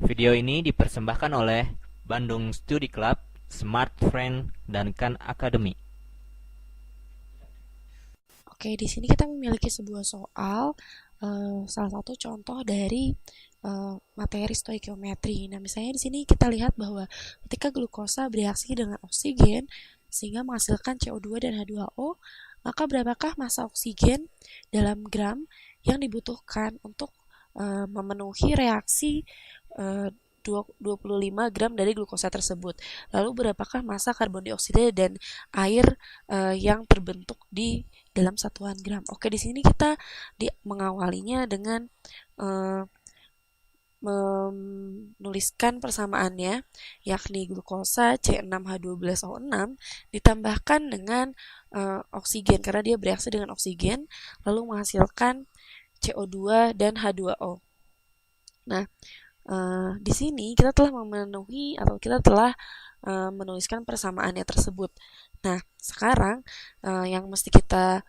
Video ini dipersembahkan oleh Bandung Study Club, Smart Friend, dan Khan Academy. Oke, di sini kita memiliki sebuah soal, salah satu contoh dari materi stoikiometri. Nah, misalnya di sini kita lihat bahwa ketika glukosa bereaksi dengan oksigen sehingga menghasilkan CO2 dan H2O, maka berapakah massa oksigen dalam gram yang dibutuhkan untuk memenuhi reaksi eh, 25 gram dari glukosa tersebut. Lalu berapakah massa karbon dioksida dan air yang terbentuk di dalam satuan gram. Oke, di sini kita mengawalinya dengan uh, menuliskan persamaannya, yakni glukosa C6H12O6 ditambahkan dengan oksigen karena dia bereaksi dengan oksigen lalu menghasilkan CO2 dan H2O. Nah, di sini kita telah memenuhi atau kita telah menuliskan persamaannya tersebut. Nah, sekarang yang mesti kita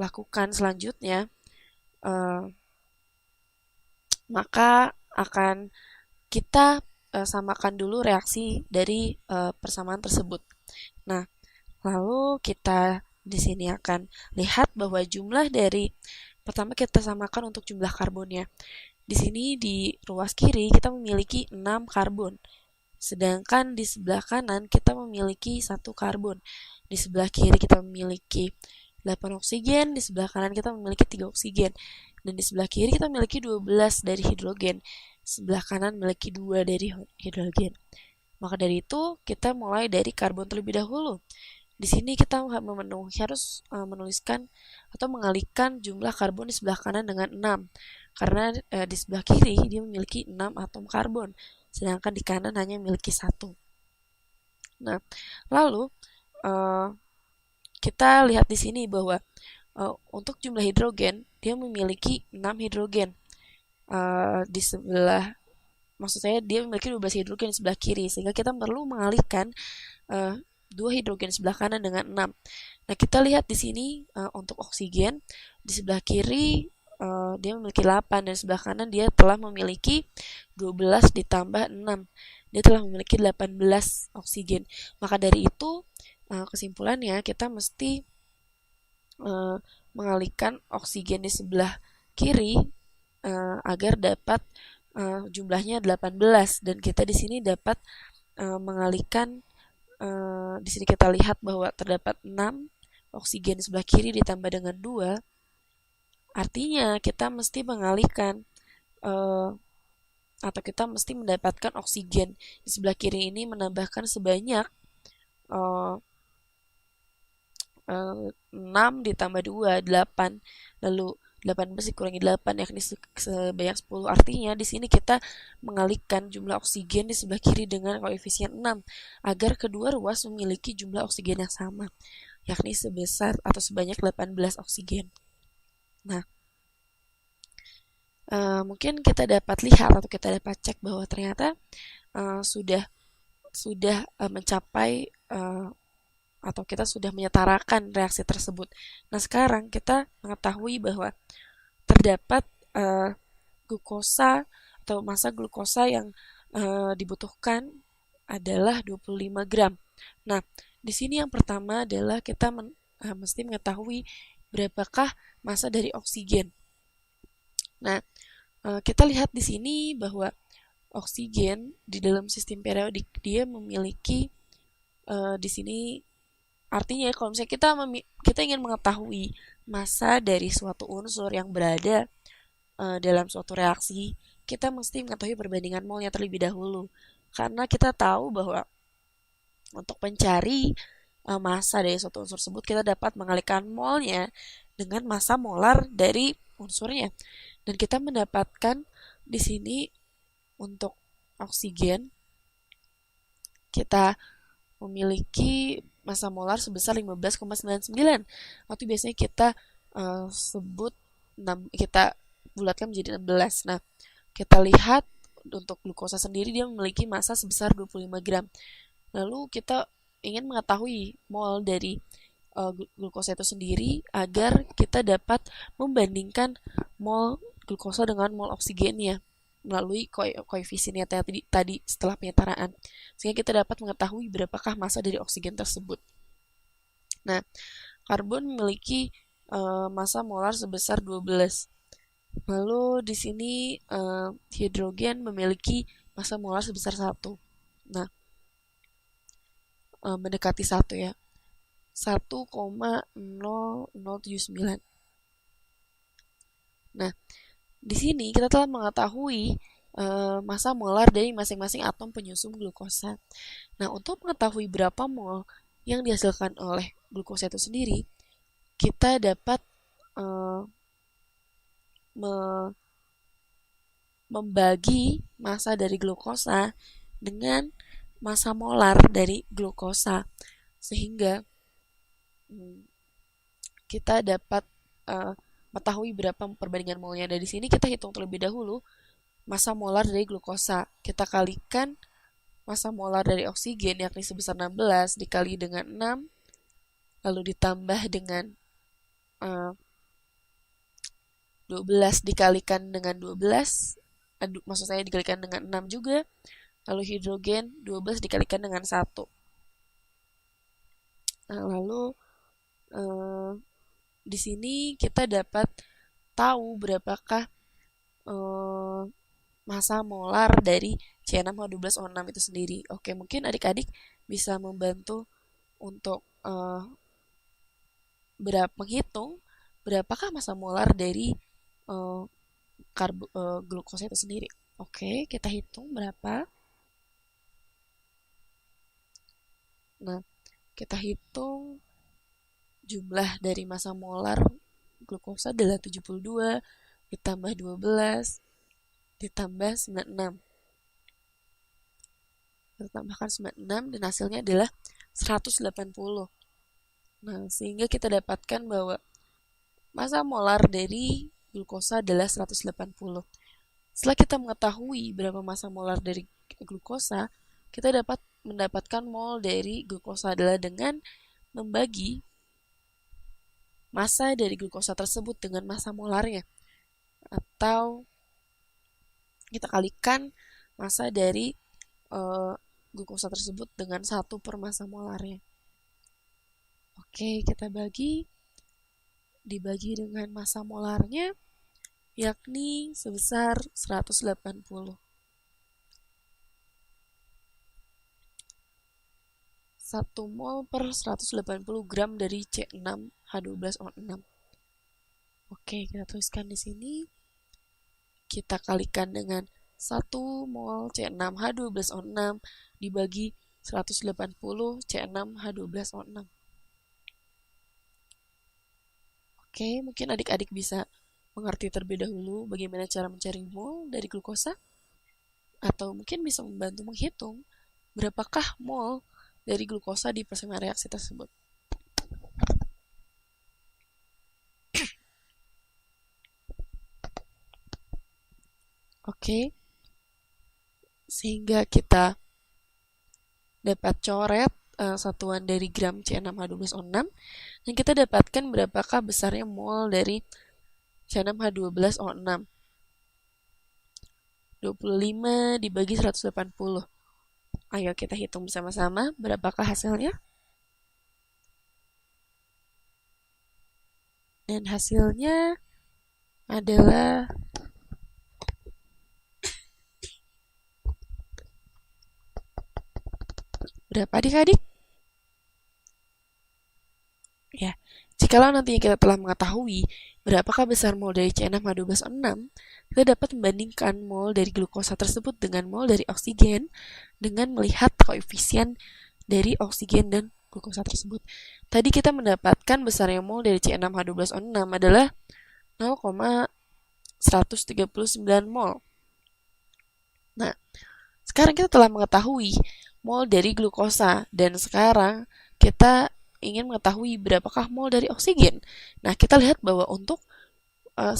lakukan selanjutnya, maka akan kita samakan dulu reaksi dari persamaan tersebut. Nah, lalu kita di sini akan lihat bahwa jumlah dari pertama kita samakan untuk jumlah karbonnya. Di sini di ruas kiri kita memiliki 6 karbon. Sedangkan di sebelah kanan kita memiliki 1 karbon. Di sebelah kiri kita memiliki 8 oksigen, di sebelah kanan kita memiliki 3 oksigen. Dan di sebelah kiri kita memiliki 12 dari hidrogen. Sebelah kanan memiliki 2 dari hidrogen. Maka dari itu kita mulai dari karbon terlebih dahulu. Di sini kita harus menuliskan atau mengalihkan jumlah karbon di sebelah kanan dengan 6. Karena di sebelah kiri dia memiliki 6 atom karbon, sedangkan di kanan hanya memiliki 1. Nah, lalu kita lihat di sini bahwa untuk jumlah hidrogen dia memiliki 6 hidrogen di sebelah, maksud saya dia memiliki 12 hidrogen di sebelah kiri, sehingga kita perlu mengalihkan 2 hidrogen di sebelah kanan dengan 6. Nah, kita lihat di sini untuk oksigen di sebelah kiri dia memiliki 8 dan sebelah kanan dia telah memiliki 12 ditambah 6. Dia telah memiliki 18 oksigen. Maka dari itu kesimpulannya kita mesti mengalihkan oksigen di sebelah kiri agar dapat jumlahnya 18 dan kita di sini dapat mengalihkan di sini kita lihat bahwa terdapat 6 oksigen di sebelah kiri ditambah dengan 2. Artinya kita mesti mengalihkan atau kita mesti mendapatkan oksigen di sebelah kiri ini menambahkan sebanyak 6 ditambah 2, 8. Lalu 18 dikurangi 8 yakni sebanyak 10. Artinya di sini kita mengalihkan jumlah oksigen di sebelah kiri dengan koefisien 6 agar kedua ruas memiliki jumlah oksigen yang sama, yakni sebesar atau sebanyak 18 oksigen. Nah, mungkin kita dapat lihat atau kita dapat cek bahwa ternyata sudah mencapai atau kita sudah menyetarakan reaksi tersebut. Nah, sekarang kita mengetahui bahwa terdapat glukosa atau massa glukosa yang dibutuhkan adalah 25 gram. Nah, di sini yang pertama adalah kita mesti mengetahui berapakah massa dari oksigen. Nah, kita lihat di sini bahwa oksigen di dalam sistem periodik dia memiliki di sini artinya kalau misalnya kita ingin mengetahui massa dari suatu unsur yang berada dalam suatu reaksi, kita mesti mengetahui perbandingan molnya terlebih dahulu. Karena kita tahu bahwa untuk mencari massa dari suatu unsur tersebut, kita dapat mengalihkan molnya dengan massa molar dari unsurnya. Dan kita mendapatkan di sini untuk oksigen kita memiliki massa molar sebesar 15,99 atau biasanya kita kita bulatkan menjadi 16. Nah, kita lihat untuk glukosa sendiri dia memiliki massa sebesar 25 gram. Lalu kita ingin mengetahui mol dari glukosa itu sendiri agar kita dapat membandingkan mol glukosa dengan mol oksigennya. melalui koefisiennya tadi setelah penyetaraan, sehingga kita dapat mengetahui berapakah massa dari oksigen tersebut. Nah, karbon memiliki massa molar sebesar 12. Lalu di sini hidrogen memiliki massa molar sebesar 1. Nah, mendekati 1 ya. 1,0079. Nah, di sini kita telah mengetahui massa molar dari masing-masing atom penyusun glukosa. Nah, untuk mengetahui berapa mol yang dihasilkan oleh glukosa itu sendiri, kita dapat membagi massa dari glukosa dengan massa molar dari glukosa, sehingga kita dapat mengetahui berapa perbandingan molnya. Dari sini kita hitung terlebih dahulu massa molar dari glukosa. Kita kalikan massa molar dari oksigen yakni sebesar 16 dikali dengan 6, lalu ditambah dengan 12 dikalikan dengan 12, maksud saya dikalikan dengan 6 juga, lalu hidrogen 12 dikalikan dengan 1. Nah, lalu di sini kita dapat tahu berapakah massa molar dari C6H12O6 itu sendiri. Oke, mungkin adik-adik bisa membantu untuk menghitung berapakah massa molar dari glukosa itu sendiri. Oke, kita hitung berapa. Nah, kita hitung jumlah dari massa molar glukosa adalah 72 ditambah 12 ditambah 96. Kita tambahkan 96 dan hasilnya adalah 180. Nah, sehingga kita dapatkan bahwa massa molar dari glukosa adalah 180. Setelah kita mengetahui berapa massa molar dari glukosa, kita dapat mendapatkan mol dari glukosa adalah dengan membagi massa dari glukosa tersebut dengan massa molarnya, atau kita kalikan massa dari glukosa tersebut dengan 1 per massa molarnya. Oke, kita dibagi dengan massa molarnya yakni sebesar 180. 1 mol per 180 gram dari C6H12O6. Oke, kita tuliskan di sini. Kita kalikan dengan 1 mol C6H12O6 dibagi 180 C6H12O6. Oke, mungkin adik-adik bisa mengerti terlebih dahulu bagaimana cara mencari mol dari glukosa, atau mungkin bisa membantu menghitung berapakah mol dari glukosa di persamaan reaksi tersebut. Oke, sehingga kita dapat coret satuan dari gram C6H12O6, dan kita dapatkan berapakah besarnya mol dari C6H12O6. 25 dibagi 180. Ayo kita hitung bersama-sama berapakah hasilnya. Dan hasilnya adalah berapa adik-adik? Ya, jikalau nantinya kita telah mengetahui berapakah besar mol dari C6H12O6, kita dapat membandingkan mol dari glukosa tersebut dengan mol dari oksigen dengan melihat koefisien dari oksigen dan glukosa tersebut. Tadi kita mendapatkan besarnya mol dari C6H12O6 adalah 0,139 mol. Nah, sekarang kita telah mengetahui mol dari glukosa, dan sekarang kita ingin mengetahui berapakah mol dari oksigen. Nah, kita lihat bahwa untuk 1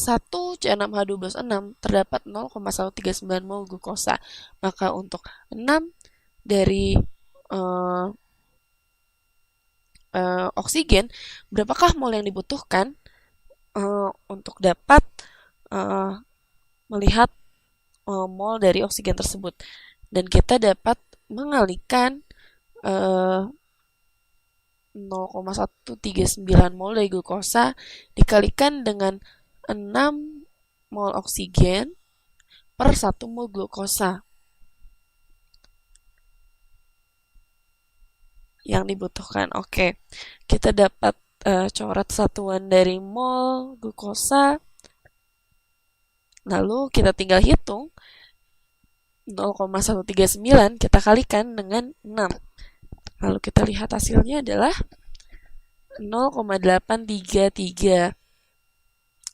C6H12O6 terdapat 0,139 mol glukosa. Maka untuk 6 dari oksigen, berapakah mol yang dibutuhkan untuk dapat melihat mol dari oksigen tersebut. Dan kita dapat mengalihkan 0,139 mol dari glukosa dikalikan dengan 6 mol oksigen per 1 mol glukosa yang dibutuhkan. Oke, kita dapat coret satuan dari mol glukosa. Lalu kita tinggal hitung 0,139 kita kalikan dengan 6. Lalu kita lihat hasilnya adalah 0,833.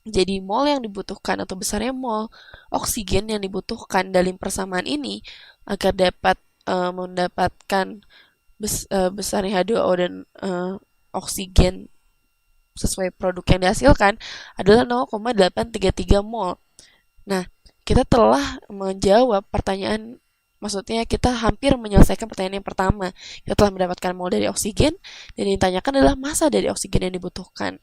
Jadi mol yang dibutuhkan atau besarnya mol oksigen yang dibutuhkan dalam persamaan ini agar dapat mendapatkan besarnya H2O dan oksigen sesuai produk yang dihasilkan adalah 0,833 mol. Nah, kita telah menjawab pertanyaan, maksudnya kita hampir menyelesaikan pertanyaan yang pertama. Kita telah mendapatkan mol dari oksigen, dan yang ditanyakan adalah massa dari oksigen yang dibutuhkan.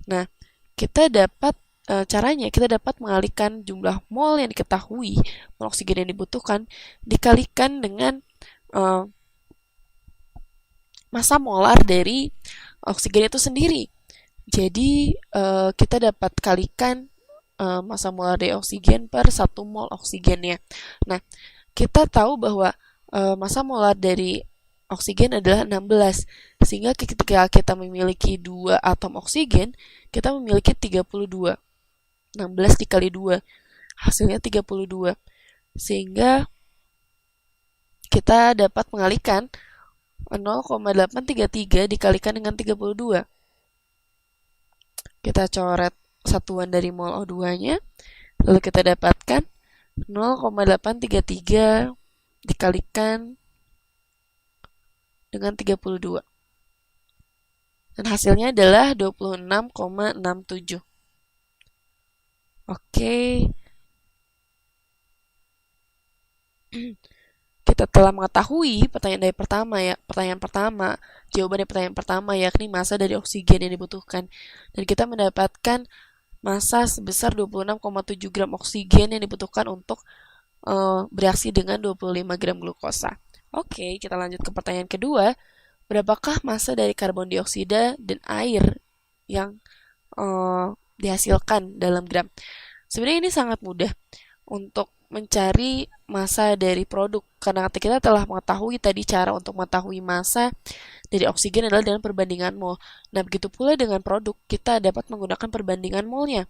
Nah, kita dapat caranya, kita dapat mengalihkan jumlah mol yang diketahui, mol oksigen yang dibutuhkan, dikalikan dengan massa molar dari oksigen itu sendiri. Jadi, kita dapat kalikan massa molar dari oksigen per 1 mol oksigennya. Nah, kita tahu bahwa massa molar dari oksigen adalah 16, sehingga ketika kita memiliki 2 atom oksigen, kita memiliki 32. 16 dikali 2, hasilnya 32. Sehingga kita dapat mengalihkan 0,833 dikalikan dengan 32. Kita coret satuan dari mol O2-nya, lalu kita dapatkan 0,833 dikalikan dengan 32. Dan hasilnya adalah 26,67. Oke. Kita telah mengetahui pertanyaan pertama, jawaban dari pertanyaan pertama yakni massa dari oksigen yang dibutuhkan. Dan kita mendapatkan massa sebesar 26,7 gram oksigen yang dibutuhkan untuk bereaksi dengan 25 gram glukosa. Oke, kita lanjut ke pertanyaan kedua. Berapakah massa dari karbon dioksida dan air yang dihasilkan dalam gram? Sebenarnya ini sangat mudah untuk mencari massa dari produk, karena kita telah mengetahui tadi cara untuk mengetahui massa dari oksigen adalah dengan perbandingan mol. Nah, begitu pula dengan produk, kita dapat menggunakan perbandingan molnya.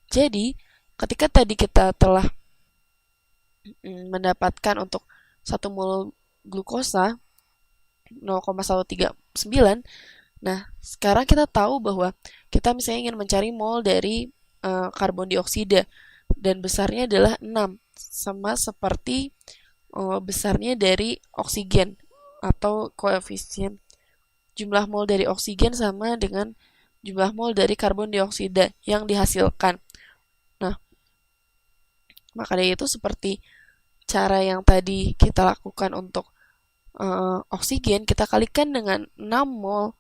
Jadi, ketika tadi kita telah mendapatkan untuk 1 mol glukosa 0,139, nah, sekarang kita tahu bahwa kita misalnya ingin mencari mol dari karbon dioksida, dan besarnya adalah 6, sama seperti besarnya dari oksigen, atau koefisien jumlah mol dari oksigen sama dengan jumlah mol dari karbon dioksida yang dihasilkan. Nah, maka dari itu seperti cara yang tadi kita lakukan untuk oksigen, kita kalikan dengan 6 mol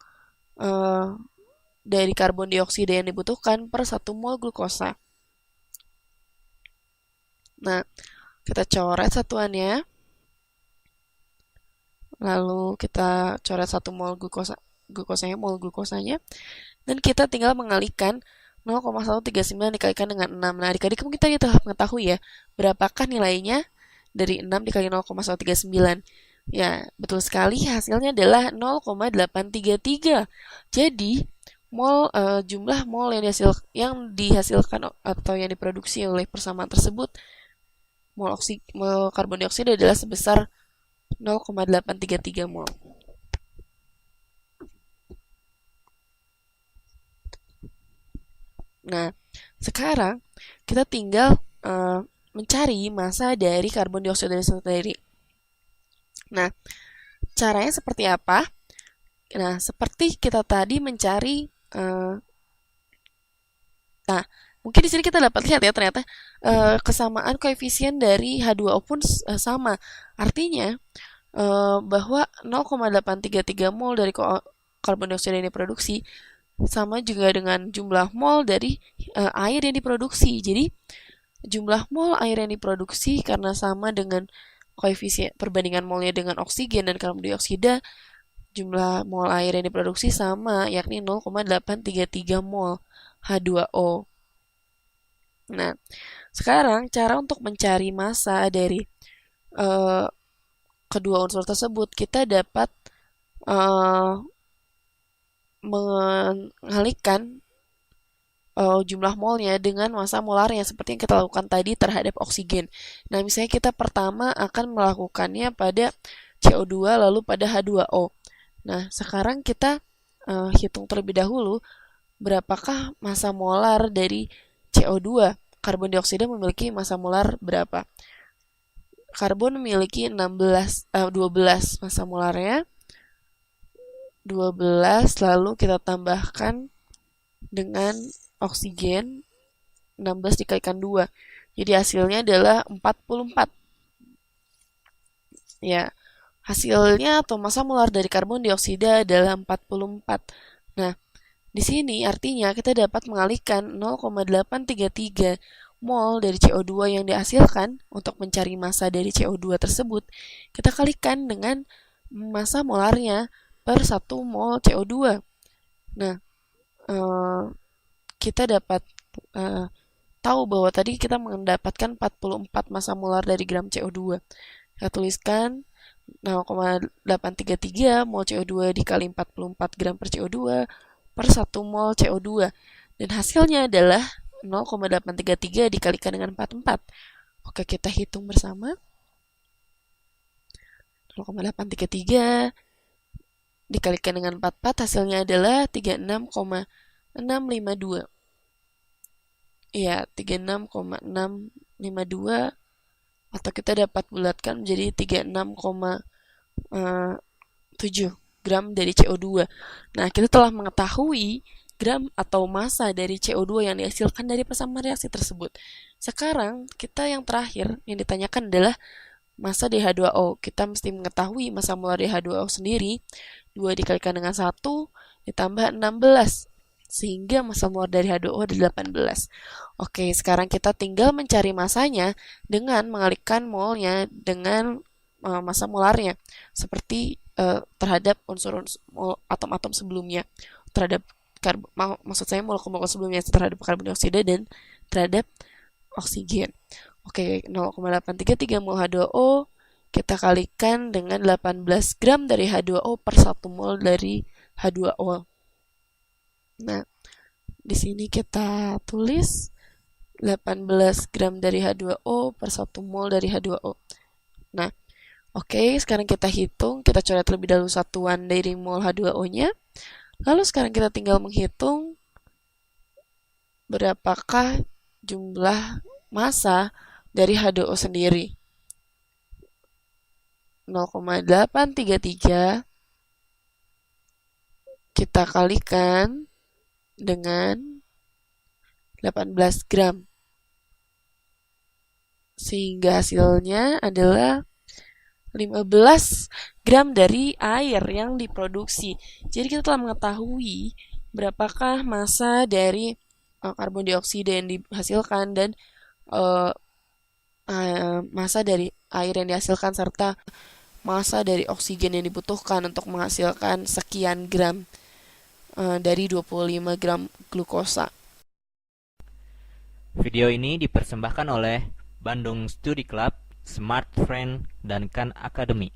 dari karbon dioksida yang dibutuhkan per 1 mol glukosa. Nah, kita coret satuannya, lalu kita coret 1 mol glukosanya, dan kita tinggal mengalihkan 0,139 dikalikan dengan 6. Nah, adik-adik kita telah mengetahui ya, berapakah nilainya dari 6 dikali 0,139. Ya, betul sekali, hasilnya adalah 0,833. Jadi, jumlah mol yang dihasilkan atau yang diproduksi oleh persamaan tersebut, mol karbon dioksida adalah sebesar 0,833 mol. Nah, sekarang kita tinggal mencari massa dari karbon dioksida sendiri. Nah, caranya seperti apa? Nah, seperti kita tadi mencari nah, mungkin di sini kita dapat lihat ya, ternyata kesamaan koefisien dari H2O pun sama. Artinya bahwa 0,833 mol dari karbon dioksida yang diproduksi sama juga dengan jumlah mol dari air yang diproduksi. Jadi jumlah mol air yang diproduksi karena sama dengan koefisien perbandingan molnya dengan oksigen dan karbon dioksida, jumlah mol air yang diproduksi sama, yakni 0,833 mol H2O. Nah, sekarang cara untuk mencari massa dari eh, kedua unsur tersebut, kita dapat eh, mengalihkan jumlah molnya dengan massa molarnya seperti yang kita lakukan tadi terhadap oksigen. Nah, misalnya kita pertama akan melakukannya pada CO2 lalu pada H2O. Nah, sekarang kita hitung terlebih dahulu berapakah massa molar dari CO2. Karbon dioksida memiliki massa molar berapa? Karbon memiliki 12 massa molarnya. 12 lalu kita tambahkan dengan oksigen 16 dikalikan 2. Jadi hasilnya adalah 44. Ya, hasilnya atau massa molar dari karbon dioksida adalah 44. Nah, di sini artinya kita dapat mengalihkan 0,833 mol dari CO2 yang dihasilkan untuk mencari massa dari CO2 tersebut. Kita kalikan dengan massa molarnya per 1 mol CO2. Nah, kita dapat tahu bahwa tadi kita mendapatkan 44 massa molar dari gram CO2. Kita tuliskan 0,833 mol CO2 dikali 44 gram per CO2 per 1 mol CO2. Dan hasilnya adalah 0,833 dikalikan dengan 44. Oke, kita hitung bersama. 0,833 dikalikan dengan 44 hasilnya adalah 36,652. Ya, 36,652 atau kita dapat bulatkan menjadi 36,7 gram dari CO2. Nah, kita telah mengetahui gram atau massa dari CO2 yang dihasilkan dari persamaan reaksi tersebut. Sekarang, kita yang terakhir yang ditanyakan adalah massa H2O. Kita mesti mengetahui massa molar H2O sendiri. 2 dikalikan dengan 1 ditambah 16. Sehingga massa molar dari H2O adalah 18. Oke, sekarang kita tinggal mencari massanya dengan mengalihkan molnya dengan massa molarnya. Seperti terhadap unsur-unsur atom-atom sebelumnya. Terhadap maksud saya molekul-molekul sebelumnya terhadap karbon dioksida dan terhadap oksigen. Oke, 0,833 mol H2O kita kalikan dengan 18 gram dari H2O per 1 mol dari H2O. Nah, di sini kita tulis 18 gram dari H2O per 1 mol dari H2O. Nah, oke, sekarang kita hitung, kita coret terlebih dahulu satuan dari mol H2O-nya. Lalu sekarang kita tinggal menghitung berapakah jumlah massa dari H2O sendiri. 0,833 kita kalikan dengan 18 gram. Sehingga hasilnya adalah 15 gram dari air yang diproduksi. Jadi kita telah mengetahui berapakah massa dari karbon dioksida yang dihasilkan dan massa dari air yang dihasilkan serta massa dari oksigen yang dibutuhkan untuk menghasilkan sekian gram dari 25 gram glukosa. Video ini dipersembahkan oleh Bandung Study Club, Smart Friend, dan Khan Academy.